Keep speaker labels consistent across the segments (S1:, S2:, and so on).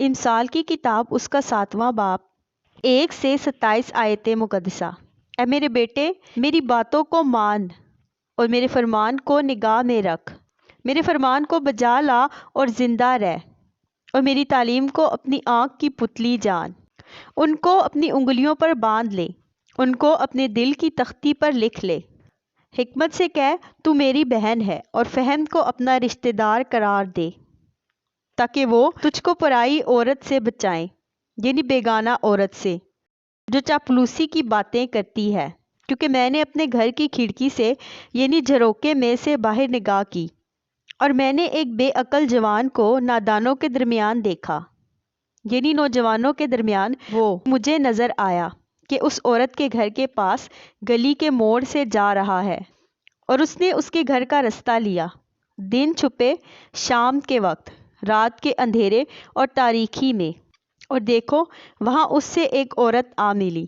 S1: امثال کی کتاب اس کا 7واں باب 1 سے 27 آیت مقدسہ۔ اے میرے بیٹے، میری باتوں کو مان اور میرے فرمان کو نگاہ میں رکھ، میرے فرمان کو بجا لا اور زندہ رہ، اور میری تعلیم کو اپنی آنکھ کی پتلی جان۔ ان کو اپنی انگلیوں پر باندھ لے، ان کو اپنے دل کی تختی پر لکھ لے۔ حکمت سے کہہ تو میری بہن ہے، اور فہم کو اپنا رشتہ دار قرار دے، تاکہ وہ تجھ کو پرائی عورت سے بچائیں، یعنی بیگانہ عورت سے جو چاپلوسی کی باتیں کرتی ہے۔ کیونکہ میں نے اپنے گھر کی کھڑکی سے یعنی جھروکے میں سے باہر نگاہ کی، اور میں نے ایک بے عقل جوان کو نادانوں کے درمیان دیکھا، یعنی نوجوانوں کے درمیان وہ مجھے نظر آیا کہ اس عورت کے گھر کے پاس گلی کے موڑ سے جا رہا ہے، اور اس نے اس کے گھر کا رستہ لیا، دن چھپے، شام کے وقت، رات کے اندھیرے اور تاریکی میں، اور دیکھو وہاں اس سے ایک عورت آ ملی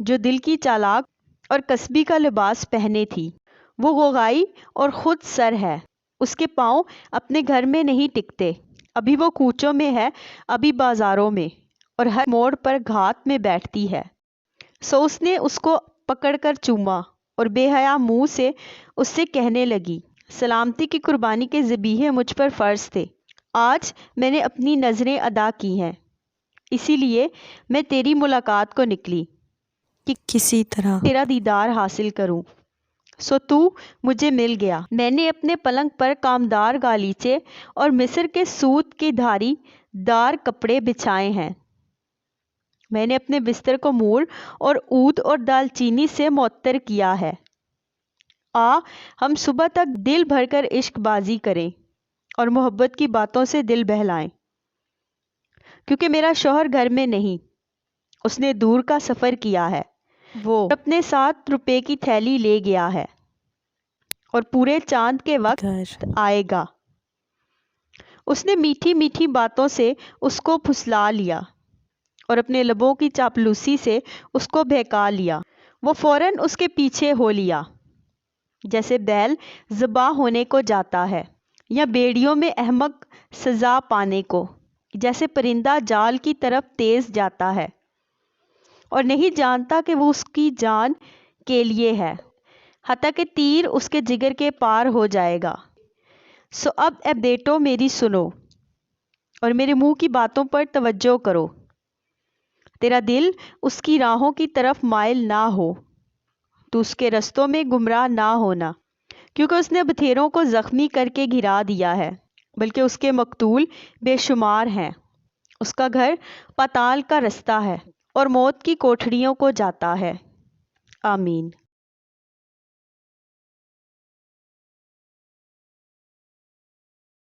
S1: جو دل کی چالاک اور کسبی کا لباس پہنے تھی۔ وہ غوغائی اور خود سر ہے، اس کے پاؤں اپنے گھر میں نہیں ٹکتے، ابھی وہ کوچوں میں ہے، ابھی بازاروں میں، اور ہر موڑ پر گھات میں بیٹھتی ہے۔ سو اس نے اس کو پکڑ کر چوما، اور بے حیا منہ سے اس سے کہنے لگی، سلامتی کی قربانی کے ذبیحے مجھ پر فرض تھے، آج میں نے اپنی نذریں ادا کی ہیں، اسی لیے میں تیری ملاقات کو نکلی کہ
S2: کسی طرح
S1: تیرا دیدار حاصل کروں۔ سو تو مجھے مل گیا۔ میں نے اپنے پلنگ پر کامدار گالیچے اور مصر کے سوت کے دھاری دار کپڑے بچھائے ہیں۔ میں نے اپنے بستر کو مور اور عود اور دال چینی سے معطر کیا ہے۔ آ ہم صبح تک دل بھر کر عشق بازی کریں اور محبت کی باتوں سے دل بہلائیں، کیونکہ میرا شوہر گھر میں نہیں، اس نے دور کا سفر کیا ہے، وہ اپنے ساتھ روپے کی تھیلی لے گیا ہے، اور پورے چاند کے وقت
S2: گھر
S1: آئے گا۔ اس نے میٹھی میٹھی باتوں سے اس کو پھسلا لیا، اور اپنے لبوں کی چاپلوسی سے اس کو بہکا لیا۔ وہ فوراً اس کے پیچھے ہو لیا، جیسے بیل ذبح ہونے کو جاتا ہے، یا بیڑیوں میں احمق سزا پانے کو، جیسے پرندہ جال کی طرف تیز جاتا ہے اور نہیں جانتا کہ وہ اس کی جان کے لیے ہے، حتیٰ کہ تیر اس کے جگر کے پار ہو جائے گا۔ سو اب اے بیٹو میری سنو، اور میرے منہ کی باتوں پر توجہ کرو۔ تیرا دل اس کی راہوں کی طرف مائل نہ ہو، تو اس کے رستوں میں گمراہ نہ ہونا، کیونکہ اس نے بتھیروں کو زخمی کر کے گرا دیا ہے، بلکہ اس کے مقتول بے شمار ہیں۔ اس کا گھر پاتال کا رستہ ہے اور موت کی کوٹھڑیوں کو جاتا ہے۔ آمین۔